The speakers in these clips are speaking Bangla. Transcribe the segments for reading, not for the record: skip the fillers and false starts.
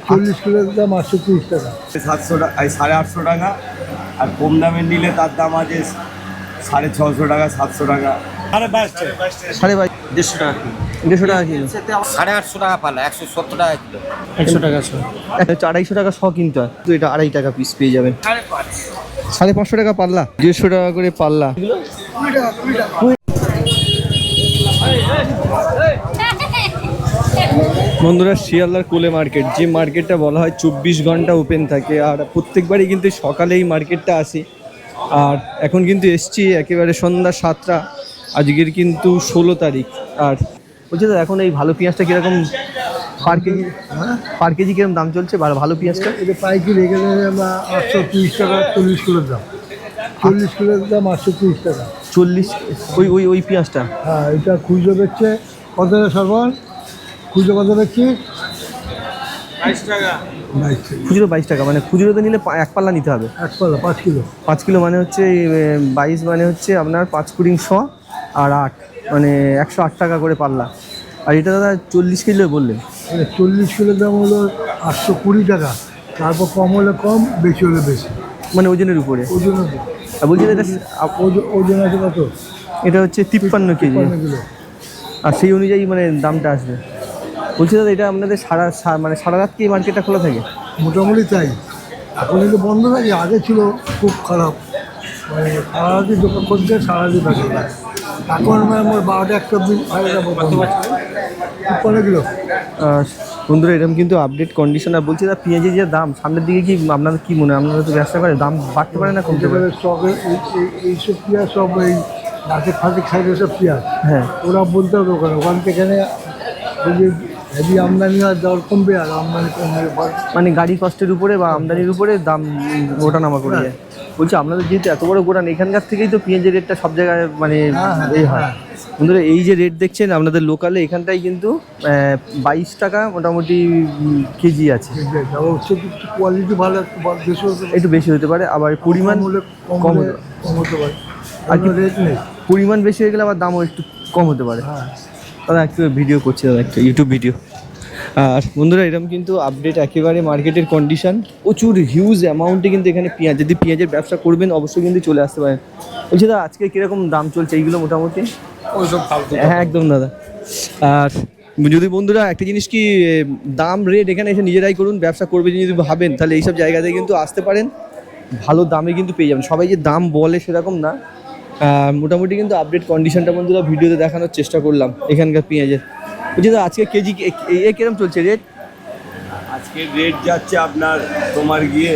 40 কিলোর দাম 830 টাকা। 700 টাকা, 850 টাকা। আর কম দামের নিলে তার দাম আছে 650 টাকা, 700 টাকা। 22.5 150 টাকা কিলো। 150 টাকা কিলো, 850 টাকা পাল্লা, 170 টাকা কিলো। 100 টাকা শ। 250 টাকা শ কিনতে হয়, তো এটা 2.5 টাকা পিস পেয়ে যাবেন। 550 টাকা পাল্লা, 150 টাকা করে পাল্লা। বন্ধুরা, শিয়ালদার কোলে মার্কেট, যে মার্কেটটা বলা হয় 24 ঘন্টা ওপেন থাকে, আর প্রত্যেকবারই কিন্তু সকালে এই মার্কেটটা আসি। আর এখন কিন্তু এসছি একেবারে সন্ধ্যা 7টা, আজকের কিন্তু 16 তারিখ। আর বলছি তো এখন এই ভালো পেঁয়াজটা কীরকম পার কেজি কিরকম দাম চলছে ভালো পেঁয়াজটা? এটা পাইকারি এখানে আমরা 830 টাকা 40 কিলোর দাম। 40 কিলোর দাম 830 টাকা। 40 ওই পেঁয়াজটা? হ্যাঁ, এটা খুচরো বেচছে কত সরবরাহ, খুচরো কত বেচছি 22 টাকা। 22 টাকা। খুচরো 22 টাকা, মানে খুচরোতে নিলে এক পাল্লা নিতে হবে? এক পাল্লা 5 কিলো। 5 কিলো মানে হচ্ছে 22 মানে হচ্ছে আপনার 5 কুড়ি 100 আর 8 মানে 108 টাকা করে পাল্লা। আর এটা দাদা 40 কিলো বললেন? 40 কিলোর দাম হলো 820 টাকা। তারপর কম হলে কম, বেশি হলে বেশি, মানে ওজনের উপরে? ওজন আর বলছি এটা ওজন আছে কত? এটা হচ্ছে 53 কেজি, 53 কিলো। আর সেই অনুযায়ী মানে দামটা আসবে। বলছি দাদা, এটা আপনাদের সারা রাত কি এই মার্কেটটা খোলা থাকে? মোটামুটি তাই। এখন একটু বন্ধ থাকে, আগে ছিল খুব খারাপ, মানে সারারাতি দোকান করতে সারারাতি থাকে। এখন আমার 12টা 1টা অবধি কত কিলো। বন্ধুরা, এরকম কিন্তু আপডেট কন্ডিশন। আর বলছি দাদা, পেঁয়াজের যে দাম সামনের দিকে কি আপনাদের কি মনে হয়? আপনারা তো ব্যবসা করে, দাম বাড়তে পারে না কমতে পারে? স্টকের এইসব পেঁয়াজ সব এই নাটের ফাঁসিক সাইডের সব পেঁয়াজ, হ্যাঁ, ওরা বলতে হবে ওখান থেকে যদি হেভি আমদানি হয় দর কমবে, আর আমদানি কমবে মানে গাড়ি কস্টের উপরে বা আমদানির উপরে দাম ওঠানামা করে যায়। বলছি আপনাদের যেহেতু এত বড় গোডাউন, এখানকার থেকেই তো পেঁয়াজের রেটটা সব জায়গায় মানে এই হয়। বন্ধুরা, এই যে রেট দেখছেন আপনাদের লোকালে, এখানটাই কিন্তু 22 টাকা মোটামুটি কেজি আছে। কোয়ালিটি ভালো, একটু বেশি হতে পারে, আবার পরিমাণ কম হতে পারে। আর কি রেট নেই, পরিমাণ বেশি হয়ে গেলে আবার দামও একটু কম হতে পারে। দাদা একটু ভিডিও করছি, দাদা একটা ইউটিউব ভিডিও। আর বন্ধুরা, এরকম কিন্তু আপডেট একেবারে মার্কেটের কন্ডিশন। প্রচুর হিউজ অ্যামাউন্টে কিন্তু এখানে পেঁয়াজ, যদি পেঁয়াজের ব্যবসা করবেন অবশ্যই কিন্তু চলে আসতে পারেন। বলছি দাদা, আজকে কীরকম দাম চলছে এইগুলো মোটামুটি? হ্যাঁ একদম দাদা। আর যদি বন্ধুরা একটা জিনিস কি, দাম রেট এখানে এসে নিজেরাই করুন, ব্যবসা করবে যদি ভাবেন তাহলে এইসব জায়গাতে কিন্তু আসতে পারেন, ভালো দামে কিন্তু পেয়ে যাবেন। সবাই যে দাম বলে সেরকম না, মোটামুটি কিন্তু আপডেট কন্ডিশনটা বন্ধুরা ভিডিওতে দেখানোর চেষ্টা করলাম এখানকার পেঁয়াজের। বলছি দাদা, আজকে কেজি কিরকম চলছে রেট? আজকে রেট যাচ্ছে আপনার তোমার গিয়ে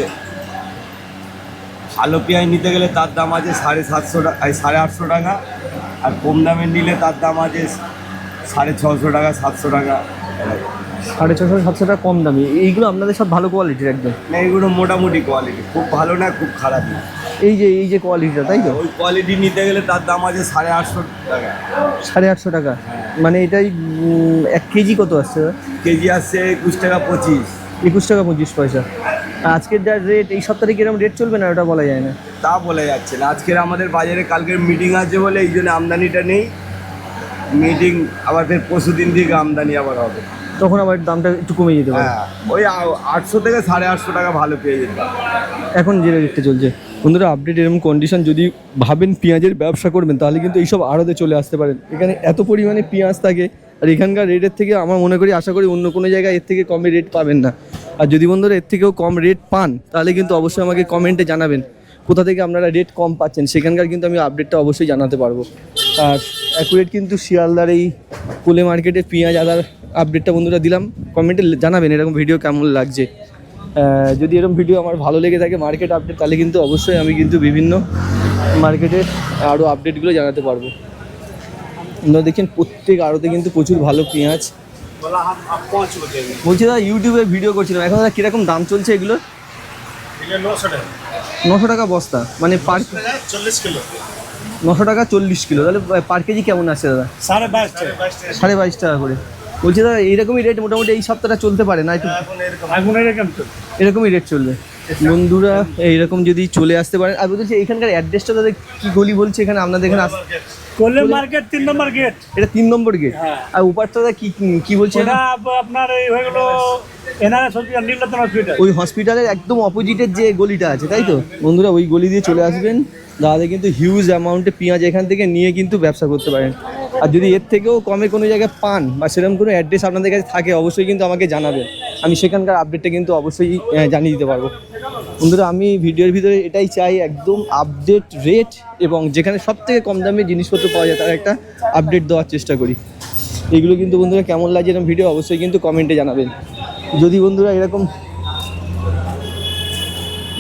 ভালো পেঁয়াজ নিতে গেলে তার দাম আছে 750 টাকা, 850 টাকা। আর কম দামের নিলে তার দাম আছে 650 টাকা, 700 টাকা। 650 700 টাকা কম দামি। এইগুলো আপনাদের সব ভালো কোয়ালিটির একদম? না, এগুলো মোটামুটি কোয়ালিটি, খুব ভালো না খুব খারাপ না। এই যে কোয়ালিটিটা, তাই তো? ওই কোয়ালিটি নিতে গেলে তার দাম আছে 850 টাকা। 850 টাকা? মানে এটাই 1 কেজি কত আসছে? কেজি আসছে 21 টাকা 25। 21 টাকা 25 পয়সা। আজকের যা রেট, এই সপ্তাহে কিরকম রেট চলবে না ওটা বলা যায় না। তা বলা যাচ্ছে না। আজকের আমাদের বাজারে কালকের মিটিং আছে বলে এই জন্য আমদানিটা নেই। মিটিং আবার ফের পরশু দিন থেকে আমদানি আবার হবে, তখন আবার দামটা একটু কমে যেতে পারে। হ্যাঁ, ওই 800 থেকে 850 টাকা ভালো পেয়ে যেতে পারে এখন যে রেটটা চলছে। বন্ধুরা, আপডেট এরকম কন্ডিশন, যদি ভাবেন পেঁয়াজের ব্যবসা করবেন তাহলে কিন্তু এইসব আড়তে চলে আসতে পারেন। এখানে এত পরিমাণে পেঁয়াজ থাকে, আর এখানকার রেটের থেকে আমার মনে করি, আশা করি অন্য কোনো জায়গায় এর থেকে কমে রেট পাবেন না। আর যদি বন্ধুরা এর থেকেও কম রেট পান তাহলে কিন্তু অবশ্যই আমাকে কমেন্টে জানাবেন কোথা থেকে আপনারা রেট কম পাচ্ছেন, সেখানকার কিন্তু আমি আপডেটটা অবশ্যই জানাতে পারবো। আর অ্যাকুরেট কিন্তু শিয়ালদার এই কোলে মার্কেটের পেঁয়াজ আদার আপডেটটা বন্ধুরা দিলাম। কমেন্টে জানাবেন এরকম ভিডিও কেমন লাগছে। যদি এরকম ভিডিও আমার ভালো লেগে থাকে মার্কেট আপডেট, তাহলে কিন্তু অবশ্যই আমি কিন্তু বিভিন্ন মার্কেটের আরও আপডেটগুলো জানাতে পারবো। আপনারা দেখছেন প্রত্যেক আড়তে কিন্তু প্রচুর ভালো পেঁয়াজ। বলছি দাদা, ইউটিউবে ভিডিও করছিলাম, এখন দাদা কীরকম দাম চলছে এগুলো? 900 টাকা বস্তা, মানে পার 40 কিলো। 900 টাকা 40 কিলো, তাহলে পার কেজি কেমন আসছে দাদা? 22.5 টাকা করে। বলছি দাদা, এইরকমই রেট মোটামুটি এই সপ্তাহটা চলতে পারে না? একটু এরকমই রেট চলবে বন্ধুরা। এইরকম যদি চলে আসতে পারেন। আর বলছি এখানকার অ্যাড্রেসটা দাদা কি গলি বলছে এখানে আপনাদের এখানে কোলে মার্কেট 3 নম্বর গেট। এটা 3 নম্বর গেট। হ্যাঁ। আর উপারটা কি কি বলছে? ওটা আপনার এই হয়ে গেল এনআরএস হসপিটাল, নীলরতন হসপিটাল। ওই হসপিটালের একদম অপোজিটের যে গলিটা আছে, তাই তো বন্ধুরা? ওই গলি দিয়ে চলে আসবেন, দাদা কিন্তু হিউজ অ্যামাউন্টে পেঁয়াজ এখান থেকে নিয়ে কিন্তু ব্যবসা করতে পারেন। আর যদি এর থেকেও কমে কোনো জায়গায় পান বা সেরকম কোনো অ্যাড্রেস আপনাদের কাছে থাকে, অবশ্যই কিন্তু আমাকে জানাবেন, আমি সেখানকার আপডেটটা কিন্তু অবশ্যই জানিয়ে দিতে পারবো। বন্ধুরা আমি ভিডিওর ভিতরে এটাই চাই, একদম আপডেট রেট এবং যেখানে সব থেকে কম দামে জিনিসপত্র পাওয়া যায় তার একটা আপডেট দেওয়ার চেষ্টা করি। এগুলো কিন্তু বন্ধুরা কেমন লাগছে এরকম ভিডিও অবশ্যই কিন্তু কমেন্টে জানাবেন। যদি বন্ধুরা এরকম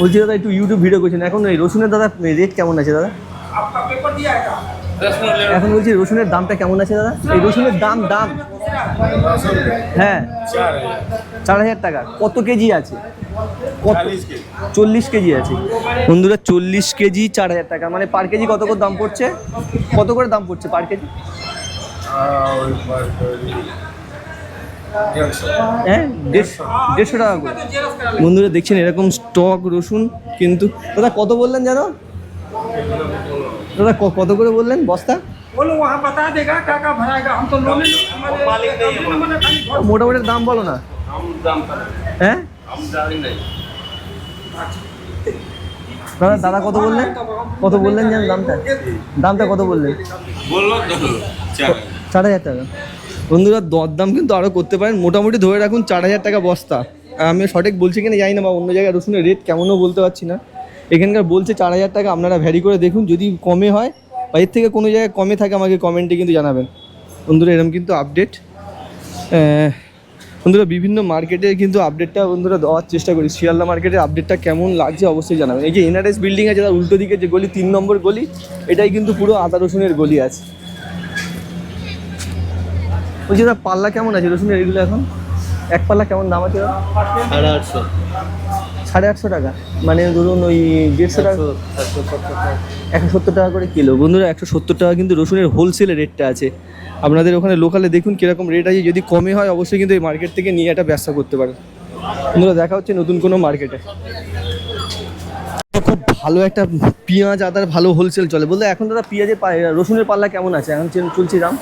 বলছি দাদা একটু ইউটিউব ভিডিও করছেন, এখন এই রসুনের দাদা রেট কেমন আছে দাদা? এখন বলছি রসুনের দামটা কেমন আছে দাদা? এই রসুনের দাম হ্যাঁ 4,000 টাকা। কত কেজি আছে? 40 কেজি আছে বন্ধুরা। 40 কেজি 4,000 টাকা, মানে পার কেজি কত করে দাম পড়ছে? কত করে দাম পড়ছে পার কেজি? হ্যাঁ 150 টাকা করে। বন্ধুরা দেখছেন এরকম স্টক রসুন কিন্তু। দাদা কত বললেন জানো দাদা? কত করে বললেন বস্তা? মোটামুটি দাম বলো না। হ্যাঁ দাদা দাদা কত বললেন? কত বললেন জান দামটা কত বললেন? 4,000 টাকা। বন্ধুরা দরদাম কিন্তু আরও করতে পারেন, মোটামুটি ধরে রাখুন 4,000 টাকা বস্তা। আমি সঠিক বলছি কিনা জানি না, বা অন্য জায়গায় রসুনের রেট কেমনও বলতে পারছি না। এখানকার বলছে 4,000 টাকা, আপনারা ভ্যারি করে দেখুন, যদি কমে হয় বা এর থেকে কোনো জায়গায় কমে থাকে আমাকে কমেন্টে কিন্তু জানাবেন। বন্ধুরা এরকম কিন্তু আপডেট বন্ধুরা বিভিন্ন মার্কেটের কিন্তু আপডেটটা বন্ধুরা দেওয়ার চেষ্টা করি। শিয়ালদা মার্কেটের আপডেটটা কেমন লাগছে অবশ্যই জানাবেন। এই যে এনআরএস বিল্ডিং আছে তার উল্টো দিকে যে গলি 3 নম্বর গলি, এটাই কিন্তু পুরো আদা রসুনের গলি আছে। বলছি দাদা পাল্লা কেমন আছে রসুনের এগুলো এখন? এক পাল্লা কেমন দাম আছে? 850 850 টাকা, মানে ধরুন ওই 150 টাকা, 170 টাকা করে কিলো। বন্ধুরা 170 টাকা কিন্তু রসুনের হোলসেলের রেটটা আছে। আপনাদের ওখানে লোকালে দেখুন কীরকম রেট আছে, যদি কমে হয় অবশ্যই কিন্তু এই মার্কেট থেকে নিয়ে একটা ব্যবসা করতে পারেন। বন্ধুরা দেখা হচ্ছে নতুন কোনো মার্কেটে। খুব ভালো একটা পেঁয়াজ আদার ভালো হোলসেল চলে। বলতে এখন দাদা পেঁয়াজের রসুনের পাল্লা কেমন আছে এখন চলছে দাম?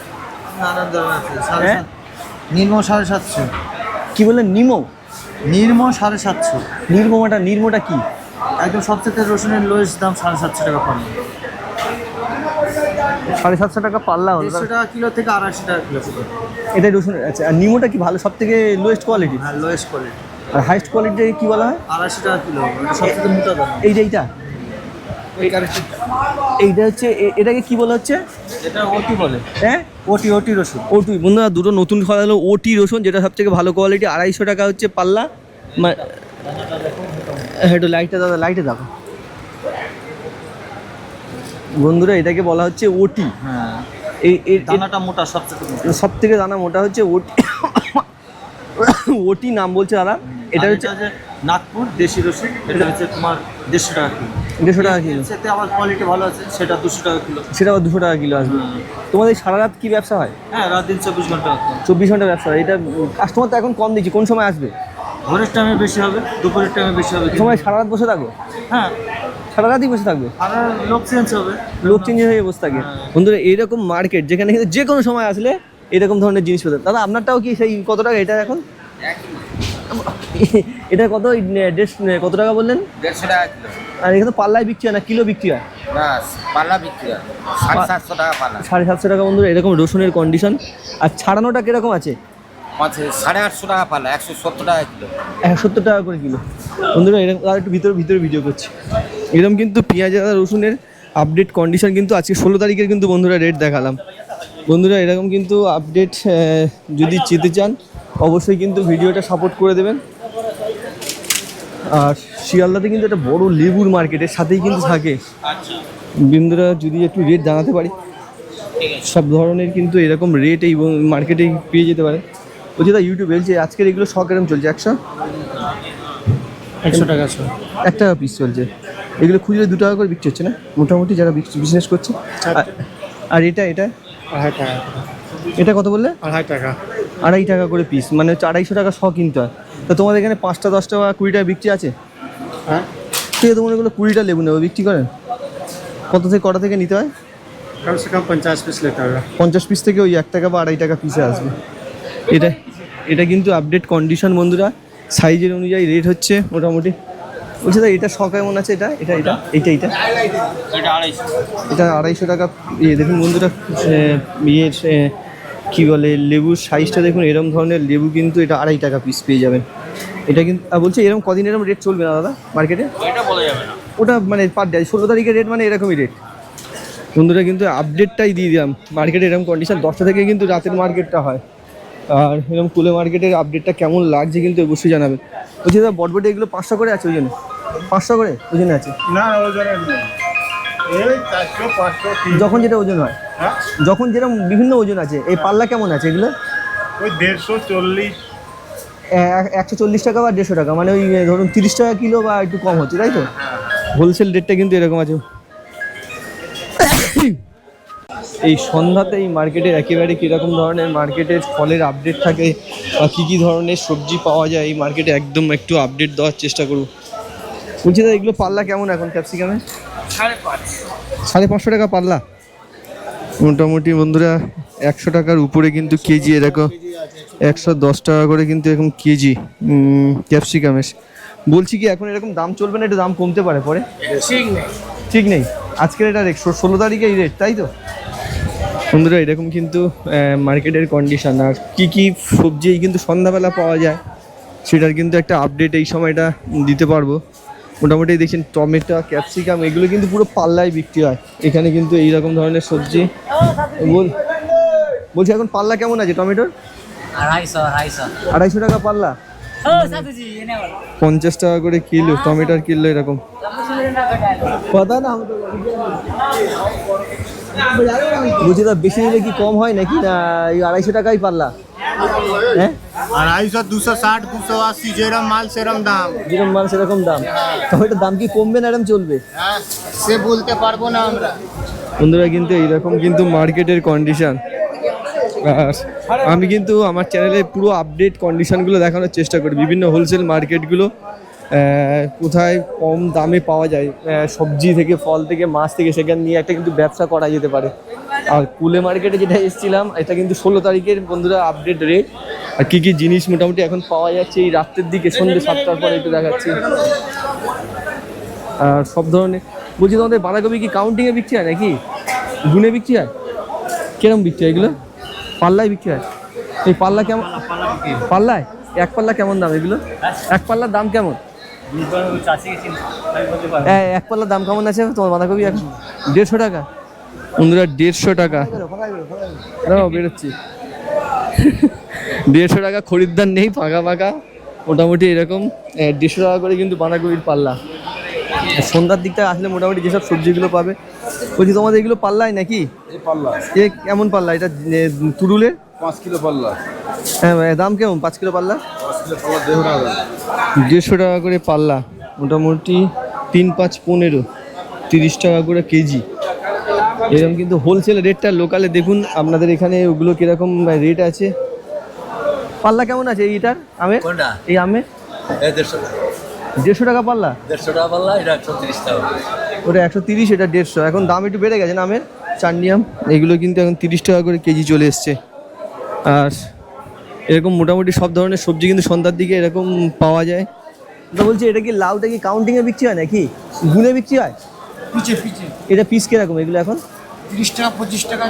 হ্যাঁ নির্মো 750। কি বললেন? নিমো? নির্মো 750। নির্মোটা কি? একদম সবথেকে রসুনের লোয়েস্ট দাম 750 টাকা পাল্লা। 750 টাকা পাল্লা হলো। 150 টাকা কিলো থেকে 280 টাকা কিলো। এটাই রসুন। আচ্ছা, আর নিমোটা কি ভালো, সব থেকে লোয়েস্ট কোয়ালিটি? হ্যাঁ লোয়েস্ট কোয়ালিটি। আর হাইস্ট কোয়ালিটি কি বলা হয়? 280 টাকা কিলো, এটা সবথেকে মোটা দাম। এইটা এইটা হচ্ছে এটাকে কি বলা হচ্ছে? এটা ওটি বলে। হ্যাঁ ওটি রসুন। ওটি। বন্ধুরা দুটো নতুন খাওয়া হলো ওটি রসুন, যেটা সব থেকে ভালো কোয়ালিটি। 250 টাকা হচ্ছে পাল্লা। একটু লাইটটা দাদা, লাইটে দেখো বন্ধুরা, এটাকে বলা হচ্ছে ওটি। হ্যাঁ এই দানাটা মোটা, সবথেকে মোটা। সব থেকে দানা মোটা হচ্ছে ওটি। ওটি নাম বলছে দাদা। এটা হচ্ছে নাগপুর দেশি রসুন। এটা হচ্ছে তোমার 150 টাকা কিলো। 150 টাকা কিলো। সেটা আবার কোয়ালিটি ভালো আছে, সেটা 200 টাকা কিলো। সেটা আবার 200 টাকা কিলো আসবে। তোমাদের সারা রাত কি ব্যবসা হয়? হ্যাঁ রাত দিন 24 ঘন্টা। 24 ঘন্টা ব্যবসা হয়। এটা কাস্টমার তো এখন কম দিচ্ছি, কোন সময় আসবে? ভোরের টাইমে বেশি হবে, দুপুরের টাইমে বেশি হবে। সময় সারা রাত বসে থাকো? হ্যাঁ সারা রাতই বসে থাকবে? আর লোক চেঞ্জ হবে, লোক চেঞ্জ হয়ে বসে থাকে। বন্ধুরা এইরকম মার্কেট যেখানে কিন্তু যে কোনো সময় আসলে এরকম ধরনের জিনিসপত্র। দাদা আপনারটাও কি সেই কত টাকা এটা এখন? এটা কত কত টাকা বললেন? 150 টাকা কিলো। আর এখানে পাল্লায় বিক্রি হয় না কিলো বিক্রি হয়? না পাল্লা বিক্রি হয় 750 টাকা পাল্লা। 750 টাকা বন্ধুরা এরকম রসুনের কন্ডিশন। আর ছাড়ানোটা কিরকম আছে? 850 টাকা পাল্লা, 170 টাকা কিলো। 170 টাকা করে কিলো। বন্ধুরা এরকম আর একটু ভিতরে ভিডিও করছি। এরকম কিন্তু পেঁয়াজ আর রসুনের আপডেট কন্ডিশন কিন্তু আজকে 16 তারিখের কিন্তু বন্ধুরা রেট দেখালাম। বন্ধুরা এরকম কিন্তু আপডেট যদি চেতে চান অবশ্যই কিন্তু ভিডিওটা সাপোর্ট করে দেবেন। আর শিয়ালদাতে কিন্তু একটা বড় লেবুর মার্কেটের সাথেই কিন্তু থাকে। বন্ধুরা যদি একটু রেট জানাতে পারি, সব ধরনের কিন্তু এরকম রেট এই মার্কেটেই পেয়ে যেতে পারে। বলছি দা ইউটিউবে বলছে আজকের এগুলো শখ এরকম চলছে 100 টাকা 1 টাকা পিস চলছে। এগুলো খুচরো 2 টাকা করে বিক্রি হচ্ছে না মোটামুটি যারা বিজনেস করছে? আর এটা 2.5 টাকা। এটা কত বললে? 2.5 টাকা। 2.5 টাকা করে পিস, মানে হচ্ছে 250 টাকা শ কিনতে হয়। তো তোমাদের এখানে 5টা 10 টাকা 20 টাকা বিক্রি আছে? হ্যাঁ ঠিক আছে, তোমার এগুলো 20টা লেবু নেবো বিক্রি করেন? কত থেকে কটা থেকে নিতে হয়? कम से कम 50 पीस लेता होगा। 50 পিস থেকে ওই 1 টাকা বা 2.5 টাকা পিসে আসবে। এটা এটা কিন্তু আপডেট কন্ডিশন বন্ধুরা, সাইজের অনুযায়ী রেট হচ্ছে মোটামুটি। বলছি দা এটা শখ কেমন আছে? এটা এটা এটা এইটা এইটা এটা 250 টাকা। দেখুন বন্ধুরা, ইয়ে কী বলে, লেবুর সাইজটা দেখুন, এরকম ধরনের লেবু কিন্তু এটা 2.5 টাকা পিস পেয়ে যাবেন। এটা কিন্তু বলছি এরকম কদিন এরকম রেট চলবে না দাদা মার্কেটে? এটা বলা যাবে না, ওটা মানে পার ডে 16 তারিখের রেট মানে এরকমই রেট। বন্ধুরা কিন্তু আপডেটটাই দিয়ে দিলাম, মার্কেটে এরকম কন্ডিশন 10টা থেকে কিন্তু রাতের মার্কেটটা হয়। আর এরকম কুলে মার্কেটের আপডেটটা কেমন লাগছে কিন্তু অবশ্যই জানাবেন। বলছি দাদা বটবটি এগুলো 500 করে আছে ওজনে? 500 করে ওজনে আছে? না ওজনে নেই, এই 400 500 যখন যেটা ওজন হয়, হ্যাঁ যখন যেরকম বিভিন্ন ওজন আছে। এই পাল্লা কেমন আছে এগুলো? ওই 140 140 টাকা বা 150 টাকা, মানে ওই ধরুন 30 টাকা কিলো বা একটু কম হচ্ছে, তাই তো? হোলসেল রেটটা কিন্তু এরকম আছে। এই সন্ধ্যাতে এই মার্কেটের একেবারে কীরকম ধরনের মার্কেটের ফলের আপডেট থাকে বা কী কী ধরনের সবজি পাওয়া যায় এই মার্কেটে একদম একটু আপডেট দেওয়ার চেষ্টা করব। বলছি দাদা এগুলো পাল্লা কেমন এখন ক্যাপসিকামে? 550 টাকা পাল্লা। মোটামুটি বন্ধুরা 100 টাকার উপরে কিন্তু কেজি, এরকম 110 টাকা করে কিন্তু এরকম কেজি ক্যাপসিকামের। বলছি কি এখন এরকম দাম চলবে না, একটু দাম কমতে পারে পরে? ঠিক নেই আজকের এটা রেট 16 তারিখে এই রেট, তাই তো বন্ধুরা? এরকম কিন্তু মার্কেটের কন্ডিশন। আর কী কী সবজি কিন্তু সন্ধ্যাবেলা পাওয়া যায় সেটার কিন্তু একটা আপডেট এই সময়টা দিতে পারবো। মোটামুটি দেখছেন টমেটো, ক্যাপসিকাম এগুলো কিন্তু পুরো পাল্লায় বিক্রি হয় এখানে কিন্তু এইরকম ধরনের সবজি। বলছি এখন পাল্লা কেমন আছে টমেটোর? 250 টাকা পাল্লা, 50 টাকা করে কিলো টমেটোর কিলো এরকম। কথা না বুঝি দা, বেশি নিলে কি কম হয় নাকি, না এই 250 টাকাই পাল্লা? হ্যাঁ 250 260 280 যেরকম মাল সেরকম দাম, যেরকম মাল সেরকম দাম। টমেটোর দাম কি কমবে না এরকম চলবে? হ্যাঁ সে বলতে পারবো না আমরা। বন্ধুরা কিন্তু এইরকম কিন্তু মার্কেটের কন্ডিশন। আর আমি কিন্তু আমার চ্যানেলে পুরো আপডেট কন্ডিশনগুলো দেখানোর চেষ্টা করি, বিভিন্ন হোলসেল মার্কেটগুলো কোথায় কম দামে পাওয়া যায় সবজি থেকে, ফল থেকে, মাছ থেকে, সেখানে নিয়ে একটা কিন্তু ব্যবসা করা যেতে পারে। আর কুলে মার্কেটে যেটা এসেছিলাম এটা কিন্তু 16 তারিখের বন্ধুরা আপডেট রেট। আর কী কী জিনিস মোটামুটি এখন পাওয়া যাচ্ছে এই রাত্রের দিকে, সন্ধ্যে 7টার পরে একটু দেখাচ্ছি। আর সব ধরনের। বলছি তোমাদের বাঁধাকপি কি কাউন্টিংয়ে বিক্রি হয় নাকি গুনে বিক্রি হয়? কিরম বিক্রি হয় এগুলো? পাল্লায় বিক্রি হয়? এই পাল্লা কেমন? পাল্লায় এক পাল্লা কেমন দাম এগুলো? এক পাল্লার দাম কেমন? এক পাল্লার দাম কেমন আছে তোমার বাঁধাকপি এখন? 150 টাকা বন্ধুরা, 150 টাকা। বেরোচ্ছি 150 টাকা, খরিদ্দার নেই, ফাঁকা ফাঁকা। মোটামুটি এরকম 150 টাকা করে কিন্তু বাঁধাকপির পাল্লা। সন্ধ্যার দিকটা আসলে মোটামুটি যেসব সবজিগুলো পাবে। বলছি তোমাদের এগুলো পাল্লায় নাকি? এ কেমন পাল্লা এটা তুরুলের? 5 কিলো পাল্লা। হ্যাঁ দাম কেমন 5 কিলো পাল্লা? 150 টাকা করে পাল্লা। মোটামুটি 3 5 15 30 টাকা করে কেজি এরকম কিন্তু হোলসেল রেটটা। লোকালে দেখুন আপনাদের এখানে ওগুলো কীরকম রেট আছে। পাল্লা কেমন আছে এইটার আমের? এই আমের 150 টাকা পাল্লা। 150 টাকা পাল্লা, এটা 130 টাকা। ওটা 130, এটা 150। এখন দাম একটু বেড়ে গেছে না আমের? চাটনি আম এগুলো কিন্তু এখন 30 টাকা করে কেজি চলে এসছে। আর এরকম মোটামুটি সব ধরনের সবজি কিন্তু সন্ধ্যার দিকে এরকম পাওয়া যায়। তো বলছি এটা কি লাউটা কি কাউন্টিংয়ে বিক্রি হয় নাকি গুনে বিক্রি হয়? পিছে পিছে এটা পিস কিরকম এগুলো এখন? 30 টাকা 25 টাকা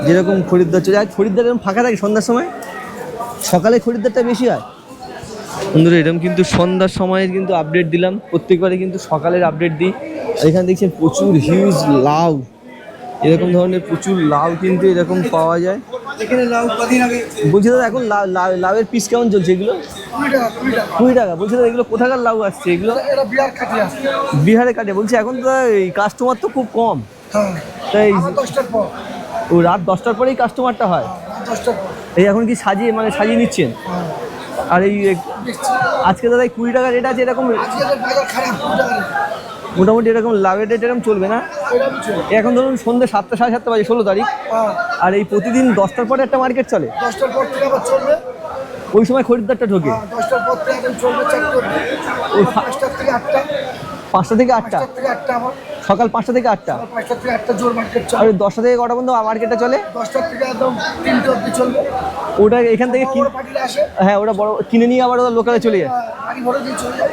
যেরকম খরিদ্দার চলে যায়। খরিদ্দার এরকম ফাঁকা থাকে সন্ধ্যার সময়? সকালে খরিদ্দারটা বেশি হয় বন্ধুরা। এরকম কিন্তু সন্ধ্যার সময়ের কিন্তু আপডেট দিলাম, প্রত্যেকবারে কিন্তু সকালের আপডেট দিই। আর এখানে দেখছেন প্রচুর হিউজ লাউ, এরকম ধরনের প্রচুর লাউ কিন্তু এরকম পাওয়া যায়। বলছি দাদা এখন লাউয়ের পিস কেমন চলছে এগুলো? 20 টাকা। বলছি দাদা এগুলো কোথাকার লাউ আসছে এগুলো? বিহারে কাটে। বলছি এখন তো এই কাস্টমার তো খুব কম, তাই ও রাত 10টার পরেই কাস্টমারটা হয়। এই এখন কি সাজিয়ে নিচ্ছেন? আর এই আজকে দাদা 20 টাকা রেট আছে এরকম? মোটামুটি এরকম লাভের রেট এরকম চলবে না? এখন ধরুন সন্ধ্যে 7টা 7:30 বাজে 16 তারিখ। আর এই প্রতিদিন 10টার পরে একটা মার্কেট চলে? 10টার পর থেকে আবার চলবে। ওই সময় খরিদ্দারটা ঢোকে? 10টার পর থেকে এখন চলবে 4টা, ওই 5টা থেকে 8টা। 5টা থেকে 8টা, 5টা থেকে 8টা আমার, সকাল 5টা থেকে 8টা। 5টা থেকে 8টা জোর মার্কেট আর চলে, 10টা থেকে কটা পর্যন্ত মার্কেটটা চলে? 10টা থেকে একদম 3টে অবধি চলবে। ওটা এখান থেকে বড় পার্টিরা আসে, হ্যাঁ ওটা বড় কিনে নিয়ে আবার ওরা লোকালে চলে যায়। গাড়ি ভরে দিয়ে চলে যায়।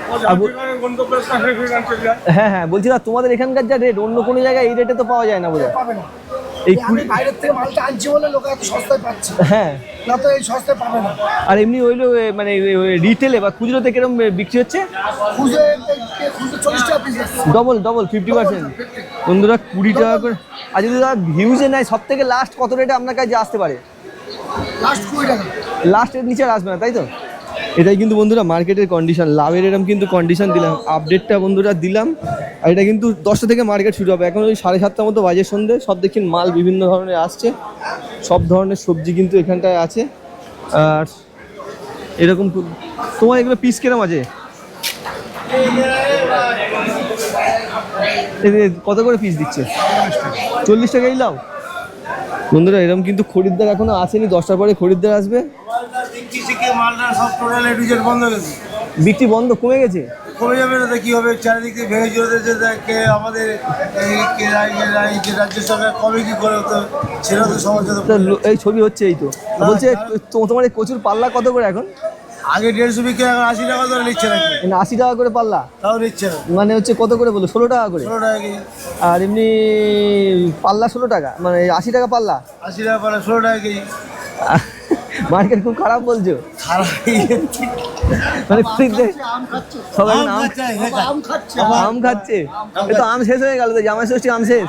হ্যাঁ হ্যাঁ, বলছি না তোমাদের এখানকার যা রেট অন্য কোনো জায়গায় এই রেটে তো পাওয়া যায় না বোধহয়। পাবে না, এই আমি বাইরের থেকে মালটা আনছি বলে লোক এত সস্তায় পাচ্ছে, হ্যাঁ, না তো এই সস্তায় পাবে না। আর এমনি ওইগুলো মানে রিটেলে বা খুচরোতে কিরকম বিক্রি হচ্ছে? খুঁজে 40 টাকা পিস আছে। ডবল 50%। বন্ধুরা 20 টাকা করে। আর যদি তারা ভিউজে নেয় সব থেকে লাস্ট কত রেটে আপনার কাছে আসতে পারে? লাস্ট 20 টাকা। লাস্টের নিচে আর আসবে না, তাই তো? এটাই কিন্তু বন্ধুরা মার্কেটের কন্ডিশন, লাভের এরকম কিন্তু কন্ডিশন দিলাম, আপডেটটা বন্ধুরা দিলাম। আর এটা কিন্তু 10টা থেকে মার্কেট শুরু হবে, এখন ওই 7:30টার মতো বাজে সন্ধে। সব দেখছেন মাল বিভিন্ন ধরনের আসছে, সব ধরনের সবজি কিন্তু এখানটায় আছে। আর এরকম তোমার এগুলো পিস কিরম আছে? কত করে পিস দিচ্ছে? 40 টাকাই লাও। বন্ধুরা এরকম কিন্তু খরিদ্দার এখনো আসেনি, 10টার পরে খরিদ্দার আসবে। বিক্রি বন্ধ, কমে গেছে। কমে যাবে না তো কি হবে, চারিদিক থেকে ভেঙে চলেছে। আমাদের রাজ্য সরকার কবে কি করে তো সেটা তো সমস্যা তো। এই ছবি হচ্ছে, এই তো বলছে তোমার এই কচুর পাল্লা কত করে এখন? আগে 150 বিক্রি, এখন 80 টাকা ধরে নিচ্ছে নাকি, 80 টাকা করে পাল্লা, তাও নিচ্ছে না। মানে হচ্ছে কত করে বলো? 16 টাকা করে। 16 টাকা কেজি। আর এমনি পাল্লা 16 টাকা, মানে 80 টাকা পাল্লা। 80 টাকা পারে 16 টাকা কেজি। মার্কেট খুব খারাপ বলছো? খারাপ মানে খরিদ্দার সবাই এখন আম খাচ্ছে, আম খাচ্ছে। এই তো আম শেষ হয়ে গেল তো, জামাই ষষ্ঠী আম শেষ।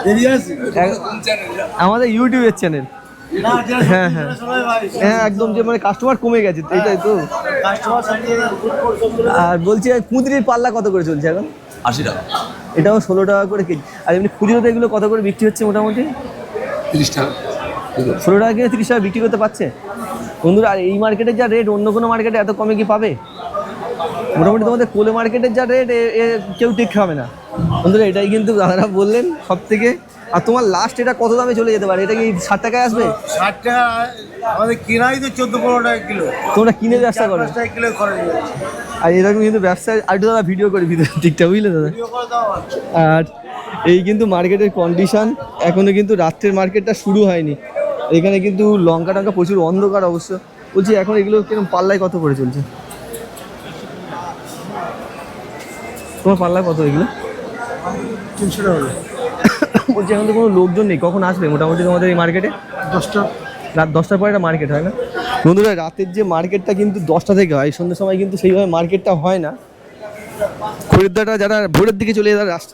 দেরি আছে। আমাদের ইউটিউবের চ্যানেল। না, যারা হ্যাঁ হ্যাঁ সবাই ভাই হ্যাঁ, একদম যে মানে কাস্টমার কমে গেছে, এটাই তো। কাস্টমার সাথে আর বলছি কুঁদরির পাল্লা কত করে চলছে এখন? 80 টাকা, এটাও 16 টাকা করে কেজি। আর এমনি খুচরোতে এগুলো কত করে বিক্রি হচ্ছে মোটামুটি? 30 টাকা। 16 টাকা কিনে 30 টাকা বিক্রি করতে পারছে বন্ধুরা। আর এই মার্কেটের যা রেট অন্য কোনো মার্কেটে এত কমে কি পাবে? মোটামুটি তোমাদের কোলে মার্কেটের যা রেট কেউ ঠিক খাবে না বন্ধুরা। এটাই কিন্তু দাদারা বললেন সব থেকে। আর তোমার লাস্ট এটা কত দামে চলে যেতে পারে? এটা কি 60 টাকায় আসবে? 60 টাকা আমাদের কেনাই তো 14-15 টাকা কিলো, তোমরা কিনে ব্যবসা করো। 5 টাকা কিলো খরচ হয়ে যাচ্ছে। আর এরকম কিন্তু ব্যবসায় আর একটু দাদা ভিডিও করে ভিডিও ঠিকঠাক, বুঝলে দাদা? ভিডিও করে দাও আছে। আর এই কিন্তু মার্কেটের কন্ডিশন, এখনো কিন্তু রাত্রের মার্কেটটা শুরু হয়নি। এখানে কিন্তু লঙ্কা টঙ্কা প্রচুর অন্ধকার অবশ্য। বলছি এখন এগুলো কিরকম পাল্লায় কত করে চলছে? তোমার পাল্লায় কত এগুলো? 300 টাকা। বলছি এখন তো কোনো লোকজন নেই, কখন আসবে মোটামুটি তোমাদের এই মার্কেটে? 10টা। রাত 10টার পরে একটা মার্কেট হয় না বন্ধুরা? রাতের যে মার্কেটটা কিন্তু 10টা থেকে হয়, সন্ধ্যের সময় কিন্তু সেইভাবে মার্কেটটা হয় না। খরিদ্দাররা যারা ভোরের দিকে চলে যায় তারা রাস্তা